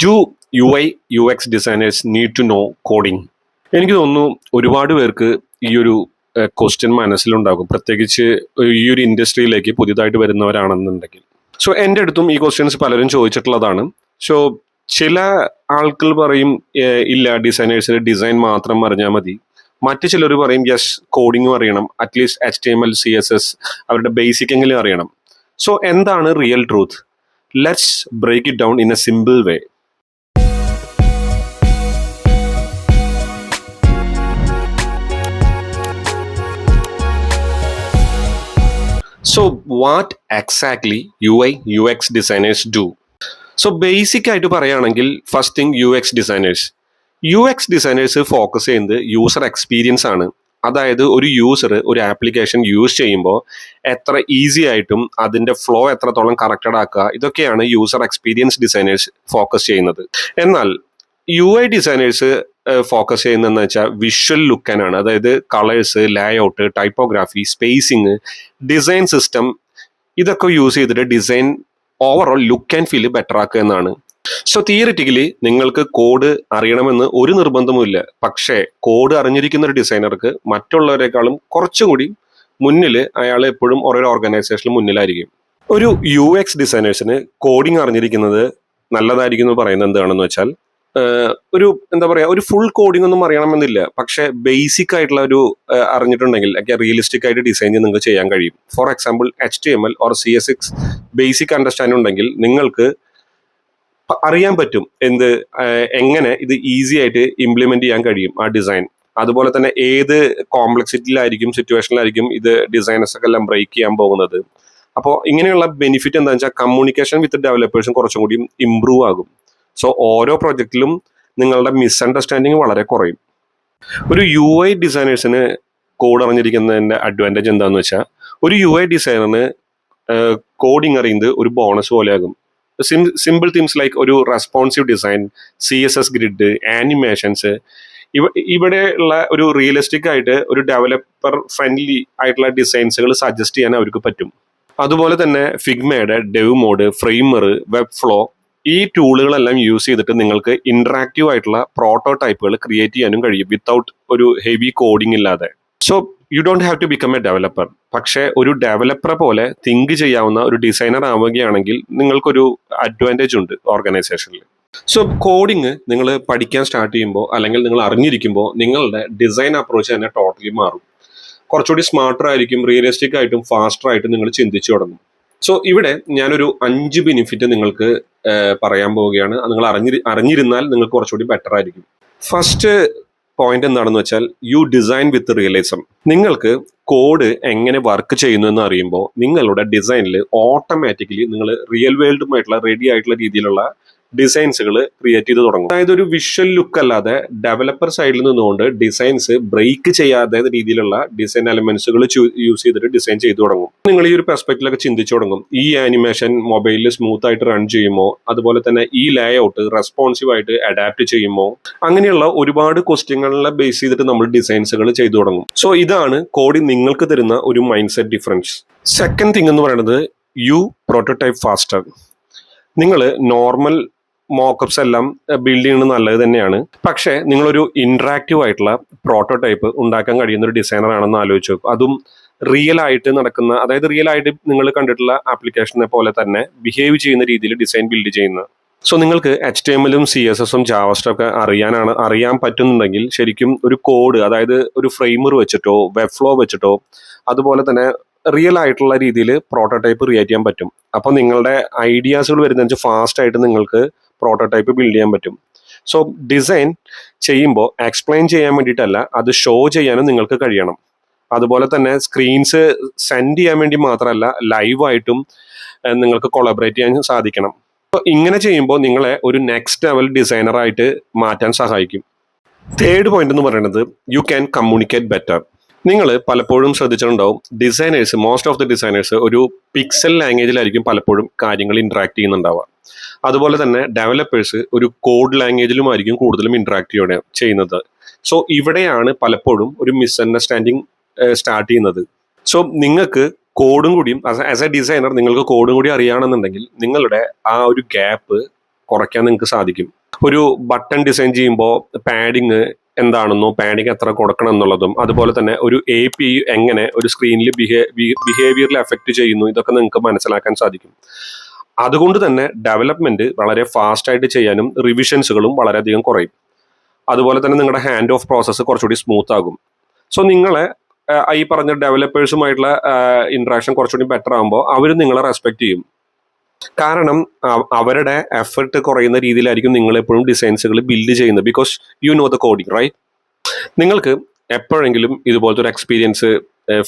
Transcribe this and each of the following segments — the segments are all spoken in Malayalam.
Do U I U X designers need to know coding? എനിക്ക് തോന്നുന്നു ഒരുപാട് പേർക്ക് ഈ ഒരു ക്വസ്റ്റ്യൻ മനസ്സിലുണ്ടാകും, പ്രത്യേകിച്ച് ഈ ഒരു ഇൻഡസ്ട്രിയിലേക്ക് പുതിയതായിട്ട് വരുന്നവരാണെന്നുണ്ടെങ്കിൽ. സോ എൻ്റെ അടുത്തും ഈ ക്വസ്റ്റ്യൻസ് പലരും ചോദിച്ചിട്ടുള്ളതാണ്. സോ ചില ആൾക്കാർ പറയും ഇല്ല, ഡിസൈനേഴ്സിന് ഡിസൈൻ മാത്രം അറിഞ്ഞാൽ മതി. മറ്റു ചിലർ പറയും യെസ്, കോഡിങ്ങും അറിയണം, അറ്റ്ലീസ്റ്റ് HTML CSS അവരുടെ ബേസിക് എങ്കിലും അറിയണം. സോ എന്താണ് real truth? Let's break it down in a simple way. So what exactly UI UX designers do? So basic ആയിട്ട് പറയുകയാണെങ്കിൽ first thing U X designers focus ചെയ്യുന്നത് യൂസർ എക്സ്പീരിയൻസ് ആണ്. അതായത് ഒരു യൂസർ ഒരു ആപ്ലിക്കേഷൻ യൂസ് ചെയ്യുമ്പോൾ എത്ര ഈസി ആയിട്ടും അതിൻ്റെ ഫ്ലോ എത്രത്തോളം കറക്റ്റഡ് ആക്കുക, ഇതൊക്കെയാണ് യൂസർ എക്സ്പീരിയൻസ് ഡിസൈനേഴ്സ് ഫോക്കസ് ചെയ്യുന്നത്. എന്നാൽ UI ഡിസൈനേഴ്സ് ഫോക്കസ് ചെയ്യുന്നതെന്ന് വെച്ചാൽ വിഷ്വൽ ലുക്കാനാണ്. അതായത് colours, layout, typography, spacing, design system, ഇതൊക്കെ യൂസ് ചെയ്തിട്ട് design overall look and feel better ആക്കുക എന്നാണ്. സോ തിയറിറ്റിക്കലി നിങ്ങൾക്ക് കോഡ് അറിയണമെന്ന് ഒരു നിർബന്ധവുമില്ല. പക്ഷേ കോഡ് അറിഞ്ഞിരിക്കുന്ന ഒരു ഡിസൈനർക്ക് മറ്റുള്ളവരെക്കാളും കുറച്ചും കൂടി മുന്നിൽ അയാൾ എപ്പോഴും ഓരോ ഓർഗനൈസേഷനിൽ മുന്നിലായിരിക്കും. ഒരു UX ഡിസൈനേഴ്സിന് കോഡിങ് അറിഞ്ഞിരിക്കുന്നത് നല്ലതായിരിക്കും എന്ന് പറയുന്നത് എന്താണെന്ന് വെച്ചാൽ, ഒരു എന്താ പറയുക, ഒരു ഫുൾ കോഡിംഗ് ഒന്നും അറിയണമെന്നില്ല. പക്ഷെ ബേസിക് ആയിട്ടുള്ള ഒരു അറിഞ്ഞിട്ടുണ്ടെങ്കിൽ റിയലിസ്റ്റിക് ആയിട്ട് ഡിസൈൻ നിങ്ങൾക്ക് ചെയ്യാൻ കഴിയും. For example HTML or CSS basic understanding ഉണ്ടെങ്കിൽ നിങ്ങൾക്ക് അറിയാൻ പറ്റും എങ്ങനെ ഇത് ഈസി ആയിട്ട് ഇംപ്ലിമെന്റ് ചെയ്യാൻ കഴിയും ആ ഡിസൈൻ. അതുപോലെ തന്നെ ഏത് കോംപ്ലക്സിറ്റിയിലായിരിക്കും, സിറ്റുവേഷനിലായിരിക്കും ഇത് ഡിസൈനേഴ്സ് ഒക്കെ എല്ലാം ബ്രേക്ക് ചെയ്യാൻ പോകുന്നത്. അപ്പോൾ ഇങ്ങനെയുള്ള ബെനിഫിറ്റ് എന്താണെന്ന് വെച്ചാൽ കമ്മ്യൂണിക്കേഷൻ വിത്ത് ഡെവലപ്പേഴ്സും കുറച്ചും കൂടി ഇമ്പ്രൂവ് ആകും. സോ ഓരോ പ്രൊജക്റ്റിലും നിങ്ങളുടെ മിസ്അണ്ടർസ്റ്റാൻഡിങ് വളരെ കുറയും. ഒരു UI ഡിസൈനേഴ്സിന് കോഡ് അറിഞ്ഞിരിക്കുന്നതിൻ്റെ അഡ്വാൻറ്റേജ് എന്താണെന്ന് വെച്ചാൽ, ഒരു UI ഡിസൈനറിന് കോഡിങ് അറിയുന്നത് ഒരു ബോണസ് പോലെയാകും. സിമ്പിൾ തിങ്സ് ലൈക്ക് ഒരു responsive design, CSS grid, animations, ഇവിടെ ഉള്ള ഒരു റിയലിസ്റ്റിക് ആയിട്ട് ഒരു ഡെവലപ്പർ ഫ്രണ്ട്ലി ആയിട്ടുള്ള ഡിസൈൻസുകൾ സജസ്റ്റ് ചെയ്യാൻ അവർക്ക് പറ്റും. അതുപോലെ തന്നെ ഫിഗ്മയുടെ ഡെവ് മോഡ്, ഫ്രെയിമർ, വെബ് ഫ്ലോ, ഈ ടൂളുകളെല്ലാം യൂസ് ചെയ്തിട്ട് നിങ്ങൾക്ക് ഇന്ററാക്റ്റീവ് ആയിട്ടുള്ള പ്രോട്ടോടൈപ്പുകൾ ക്രിയേറ്റ് ചെയ്യാനും കഴിയും വിത്തൗട്ട് ഒരു ഹെവി കോഡിംഗ് ഇല്ലാതെ. So you don't have to become a developer. പക്ഷേ ഒരു ഡെവലപ്പറെ പോലെ തിങ്ക് ചെയ്യാവുന്ന ഒരു ഡിസൈനർ ആവുകയാണെങ്കിൽ നിങ്ങൾക്കൊരു അഡ്വാൻറ്റേജ് ഉണ്ട് ഓർഗനൈസേഷനിൽ. സോ കോഡിങ് നിങ്ങൾ പഠിക്കാൻ സ്റ്റാർട്ട് ചെയ്യുമ്പോൾ അല്ലെങ്കിൽ നിങ്ങൾ അറിഞ്ഞിരിക്കുമ്പോൾ നിങ്ങളുടെ ഡിസൈൻ അപ്രോച്ച് തന്നെ ടോട്ടലി മാറും. കുറച്ചുകൂടി സ്മാർട്ടർ ആയിരിക്കും, റിയലിസ്റ്റിക് ആയിട്ടും ഫാസ്റ്റർ ആയിട്ടും നിങ്ങൾ ചിന്തിച്ചു തുടങ്ങും. സോ ഇവിടെ ഞാനൊരു 5 ബെനിഫിറ്റ് നിങ്ങൾക്ക് പറയാൻ പോവുകയാണ്. നിങ്ങൾ അറിഞ്ഞിരുന്നാൽ നിങ്ങൾക്ക് കുറച്ചുകൂടി ബെറ്റർ ആയിരിക്കും. ഫസ്റ്റ് പോയിന്റ് എന്താണെന്ന് വെച്ചാൽ, യു ഡിസൈൻ വിത്ത് റിയലിസം. നിങ്ങൾക്ക് കോഡ് എങ്ങനെ വർക്ക് ചെയ്യുന്നു എന്ന് അറിയുമ്പോൾ നിങ്ങളുടെ ഡിസൈനിൽ ഓട്ടോമാറ്റിക്കലി നിങ്ങൾ റിയൽ വേൾഡുമായിട്ടുള്ള റെഡി ആയിട്ടുള്ള രീതിയിലുള്ള ഡിസൈൻസുകൾ ക്രിയേറ്റ് ചെയ്ത് തുടങ്ങും. അതായത് ഒരു വിഷ്വൽ ലുക്ക് അല്ലാതെ ഡെവലപ്പർ സൈഡിൽ നിന്നുകൊണ്ട് ഡിസൈൻസ് ബ്രേക്ക് ചെയ്യാത്ത രീതിയിലുള്ള ഡിസൈൻ എലമെന്റ്സുകൾ യൂസ് ചെയ്തിട്ട് ഡിസൈൻ ചെയ്തു തുടങ്ങും. നിങ്ങൾ ഈ ഒരു പെർസ്പെക്റ്റിലൊക്കെ ചിന്തിച്ചു തുടങ്ങും, ഈ ആനിമേഷൻ മൊബൈലിൽ സ്മൂത്ത് ആയിട്ട് റൺ ചെയ്യുമോ, അതുപോലെ തന്നെ ഈ ലേഔട്ട് റെസ്പോൺസീവ് ആയിട്ട് അഡാപ്റ്റ് ചെയ്യുമോ, അങ്ങനെയുള്ള ഒരുപാട് ക്വസ്റ്റ്യങ്ങളെ ബേസ് ചെയ്തിട്ട് നമ്മൾ ഡിസൈൻസുകൾ ചെയ്തു തുടങ്ങും. സോ ഇതാണ് കോഡിംഗ് നിങ്ങൾക്ക് തരുന്ന ഒരു mind set difference. Second thing എന്ന് പറയുന്നത്, യു പ്രോട്ടോടൈപ്പ് ഫാസ്റ്റർ. നിങ്ങൾ നോർമൽ മോക്കപ്സ് എല്ലാം ബിൽഡ് ചെയ്യുന്നത് നല്ലത് തന്നെയാണ്. പക്ഷേ നിങ്ങളൊരു ഇന്ററാക്റ്റീവ് ആയിട്ടുള്ള പ്രോട്ടോടൈപ്പ് ഉണ്ടാക്കാൻ കഴിയുന്ന ഒരു ഡിസൈനർ ആണെന്ന് ആലോചിച്ച് നോക്കും. അതും റിയൽ ആയിട്ട് നടക്കുന്ന, അതായത് റിയൽ ആയിട്ട് നിങ്ങൾ കണ്ടിട്ടുള്ള ആപ്ലിക്കേഷനെ പോലെ തന്നെ ബിഹേവ് ചെയ്യുന്ന രീതിയിൽ ഡിസൈൻ ബിൽഡ് ചെയ്യുന്നത്. സോ നിങ്ങൾക്ക് HTML-ഉം CSS-ഉം ജാവാസ്ക്രിപ്റ്റും ഒക്കെ അറിയാൻ പറ്റുന്നുണ്ടെങ്കിൽ ശരിക്കും ഒരു കോഡ്, അതായത് ഒരു ഫ്രെയിമർ വെച്ചിട്ടോ വെബ് ഫ്ലോ വെച്ചിട്ടോ അതുപോലെ തന്നെ റിയൽ ആയിട്ടുള്ള രീതിയിൽ പ്രോട്ടോടൈപ്പ് ക്രിയേറ്റ് ചെയ്യാൻ പറ്റും. അപ്പോൾ നിങ്ങളുടെ ഐഡിയാസുകൾ വരുന്ന ഫാസ്റ്റ് ആയിട്ട് നിങ്ങൾക്ക് പ്രോട്ടോടൈപ്പ് ബിൽഡ് ചെയ്യാൻ പറ്റും. സോ ഡിസൈൻ ചെയ്യുമ്പോൾ എക്സ്പ്ലെയിൻ ചെയ്യാൻ വേണ്ടിയിട്ടല്ല, അത് ഷോ ചെയ്യാനും നിങ്ങൾക്ക് കഴിയണം. അതുപോലെ തന്നെ സ്ക്രീൻസ് സെൻഡ് ചെയ്യാൻ വേണ്ടി മാത്രമല്ല, ലൈവായിട്ടും നിങ്ങൾക്ക് കൊളാബറേറ്റ് ചെയ്യാൻ സാധിക്കണം. അപ്പോൾ ഇങ്ങനെ ചെയ്യുമ്പോൾ നിങ്ങളെ ഒരു നെക്സ്റ്റ് ലെവൽ ഡിസൈനറായിട്ട് മാറ്റാൻ സഹായിക്കും. തേർഡ് പോയിന്റ് എന്ന് പറയുന്നത്, യു ക്യാൻ കമ്മ്യൂണിക്കേറ്റ് ബെറ്റർ. നിങ്ങൾ പലപ്പോഴും ശ്രദ്ധിച്ചിട്ടുണ്ടാവും, മോസ്റ്റ് ഓഫ് ദി ഡിസൈനേഴ്സ് ഒരു പിക്സൽ ലാംഗ്വേജിലായിരിക്കും പലപ്പോഴും കാര്യങ്ങൾ ഇന്ററാക്ട് ചെയ്യുന്നുണ്ടാവുക. അതുപോലെ തന്നെ ഡെവലപ്പേഴ്സ് ഒരു കോഡ് ലാംഗ്വേജിലുമായിരിക്കും കൂടുതലും ഇന്ററാക്ട് ചെയ്യുന്നത്. സോ ഇവിടെയാണ് പലപ്പോഴും ഒരു മിസ്അണ്ടർസ്റ്റാൻഡിങ് സ്റ്റാർട്ട് ചെയ്യുന്നത്. സോ നിങ്ങൾക്ക് കോഡും കൂടിയും ആസ് എ ഡിസൈനർ നിങ്ങൾക്ക് കോഡും കൂടി അറിയുകയാണെന്നുണ്ടെങ്കിൽ നിങ്ങളുടെ ആ ഒരു ഗ്യാപ്പ് കുറയ്ക്കാൻ നിങ്ങൾക്ക് സാധിക്കും. ഒരു ബട്ടൺ ഡിസൈൻ ചെയ്യുമ്പോൾ പാഡിങ് എന്താണെന്നോ പാഡിങ് എത്ര കൊടുക്കണം എന്നുള്ളതും അതുപോലെ തന്നെ ഒരു API എങ്ങനെ ഒരു സ്ക്രീനിൽ ബിഹേവിയറിൽ എഫക്റ്റ് ചെയ്യുന്നു ഇതൊക്കെ നിങ്ങൾക്ക് മനസ്സിലാക്കാൻ സാധിക്കും. അതുകൊണ്ട് തന്നെ ഡെവലപ്മെന്റ് വളരെ ഫാസ്റ്റ് ആയിട്ട് ചെയ്യാനും റിവിഷൻസുകളും വളരെയധികം കുറയും. അതുപോലെ തന്നെ നിങ്ങളുടെ ഹാൻഡ് ഓഫ് പ്രോസസ്സ് കുറച്ചുകൂടി സ്മൂത്ത് ആകും. സോ നിങ്ങളെ ഈ പറഞ്ഞ ഡെവലപ്പേഴ്സുമായിട്ടുള്ള ഇന്ററാക്ഷൻ കുറച്ചുകൂടി ബെറ്റർ ആകുമ്പോൾ അവർ നിങ്ങളെ റെസ്പെക്ട് ചെയ്യും. കാരണം അവരുടെ എഫർട്ട് കുറയുന്ന രീതിയിലായിരിക്കും നിങ്ങൾ എപ്പോഴും ഡിസൈൻസുകൾ ബിൽഡ് ചെയ്യുന്നത്. Because you know the coding right. നിങ്ങൾക്ക് എപ്പോഴെങ്കിലും ഇതുപോലത്തെ ഒരു എക്സ്പീരിയൻസ്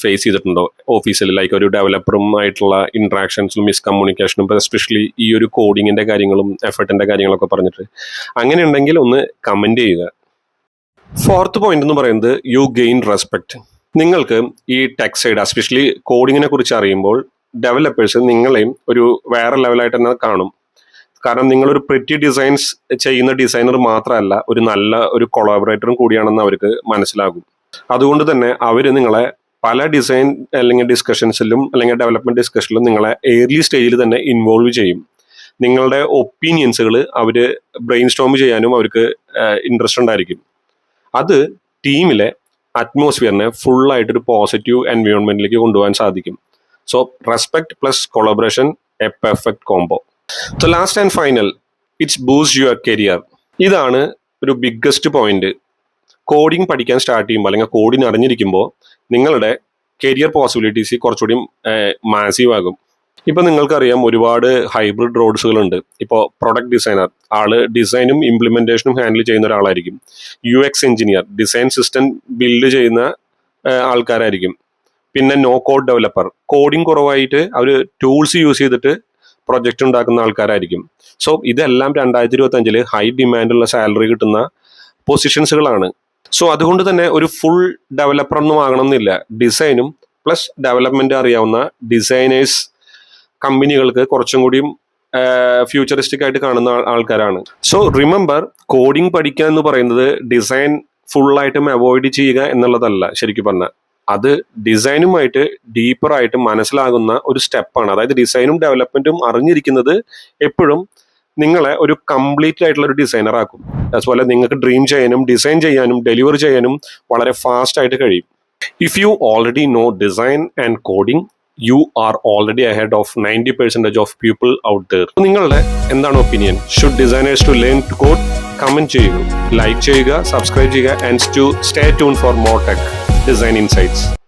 ഫേസ് ചെയ്തിട്ടുണ്ടോ ഓഫീസിൽ? ലൈക്ക് ഒരു ഡെവലപ്പറും ആയിട്ടുള്ള ഇന്ററാക്ഷൻസും മിസ്കമ്മ്യൂണിക്കേഷനും എസ്പെഷ്യലി ഈ ഒരു കോഡിങ്ങിന്റെ കാര്യങ്ങളും എഫർട്ടിന്റെ കാര്യങ്ങളൊക്കെ പറഞ്ഞിട്ട്? അങ്ങനെയുണ്ടെങ്കിൽ ഒന്ന് കമന്റ് ചെയ്യുക. ഫോർത്ത് പോയിന്റ് എന്ന് പറയുന്നത് യു ഗെയിൻ റെസ്പെക്ട്. നിങ്ങൾക്ക് ഈ ടെക് സൈഡ് എസ്പെഷ്യലി കോഡിങ്ങിനെ കുറിച്ച് അറിയുമ്പോൾ ഡെവലപ്പേഴ്സ് നിങ്ങളെയും ഒരു വേറെ ലെവലായിട്ട് തന്നെ കാണും. കാരണം നിങ്ങളൊരു പ്രിറ്റി ഡിസൈൻസ് ചെയ്യുന്ന ഡിസൈനർ മാത്രമല്ല, ഒരു നല്ല ഒരു കൊളാബറേറ്ററും കൂടിയാണെന്ന് അവർക്ക് മനസ്സിലാകും. അതുകൊണ്ട് തന്നെ അവർ നിങ്ങളെ പല ഡിസൈൻ അല്ലെങ്കിൽ ഡിസ്കഷൻസിലും അല്ലെങ്കിൽ ഡെവലപ്മെന്റ് ഡിസ്കഷനിലും നിങ്ങളെ ഏർലി സ്റ്റേജിൽ തന്നെ ഇൻവോൾവ് ചെയ്യും. നിങ്ങളുടെ ഒപ്പീനിയൻസുകൾ അവർ ബ്രെയിൻ സ്റ്റോം ചെയ്യാനും അവർക്ക് ഇൻട്രസ്റ്റ് ഉണ്ടായിരിക്കും. അത് ടീമിലെ അറ്റ്മോസ്ഫിയറിനെ ഫുള്ളായിട്ടൊരു പോസിറ്റീവ് എൻവയോൺമെന്റിലേക്ക് കൊണ്ടുപോകാൻ സാധിക്കും. So respect plus collaboration, a perfect combo. So last and final, it's boost your career. ഇതാണ് ഒരു ബിഗ്ഗസ്റ്റ് പോയിന്റ്. കോഡിങ് പഠിക്കാൻ സ്റ്റാർട്ട് ചെയ്യുമ്പോൾ അല്ലെങ്കിൽ കോഡിങ് അറിഞ്ഞിരിക്കുമ്പോൾ നിങ്ങളുടെ കരിയർ പോസിബിലിറ്റീസ് കുറച്ചുകൂടി മാസീവ് ആകും. ഇപ്പം നിങ്ങൾക്കറിയാം ഒരുപാട് ഹൈബ്രിഡ് റോൾസുകളുണ്ട്. ഇപ്പോൾ പ്രൊഡക്റ്റ് ഡിസൈനർ, ആള് ഡിസൈനും ഇംപ്ലിമെന്റേഷനും ഹാൻഡിൽ ചെയ്യുന്ന ഒരാളായിരിക്കും. UX engineer, design system build ചെയ്യുന്ന ആൾക്കാരായിരിക്കും. പിന്നെ നോ കോഡ് ഡെവലപ്പർ, കോഡിങ് കുറവായിട്ട് അവർ ടൂൾസ് യൂസ് ചെയ്തിട്ട് പ്രൊജക്റ്റ് ഉണ്ടാക്കുന്ന ആൾക്കാരായിരിക്കും. സോ ഇതെല്ലാം 2025 ഹൈ ഡിമാൻഡുള്ള സാലറി കിട്ടുന്ന പൊസിഷൻസുകളാണ്. സോ അതുകൊണ്ട് തന്നെ ഒരു ഫുൾ ഡെവലപ്പർ ഒന്നും ആകണമെന്നില്ല. ഡിസൈനും പ്ലസ് ഡെവലപ്മെന്റ് അറിയാവുന്ന ഡിസൈനേഴ്സ് കമ്പനികൾക്ക് കുറച്ചും കൂടിയും ഫ്യൂച്ചറിസ്റ്റിക് ആയിട്ട് കാണുന്ന ആൾക്കാരാണ്. സോ റിമെമ്പർ, കോഡിങ് പഠിക്കുക എന്ന് പറയുന്നത് ഡിസൈൻ ഫുള്ളായിട്ടും അവോയ്ഡ് ചെയ്യുക എന്നുള്ളതല്ല. ശരിക്കും പറഞ്ഞാൽ അത് ഡിസൈനുമായിട്ട് ഡീപ്പറായിട്ട് മനസ്സിലാകുന്ന ഒരു സ്റ്റെപ്പാണ്. അതായത് ഡിസൈനും ഡെവലപ്മെന്റും അറിഞ്ഞിരിക്കുന്നത് എപ്പോഴും നിങ്ങളെ ഒരു കംപ്ലീറ്റ് ആയിട്ടുള്ള ഒരു ഡിസൈനർ ആക്കും. അതുപോലെ നിങ്ങൾക്ക് ഡ്രീം ചെയ്യാനും ഡിസൈൻ ചെയ്യാനും ഡെലിവർ ചെയ്യാനും വളരെ ഫാസ്റ്റ് ആയിട്ട് കഴിയും. If you already know design and coding, you are already ahead of 90% of people out there. നിങ്ങളുടെ എന്താണ് opinion? Should designers to learn to code? Comment ചെയ്യുക, ലൈക്ക് ചെയ്യുക, സബ്സ്ക്രൈബ് ചെയ്യുക and stay tune for more tech design insights.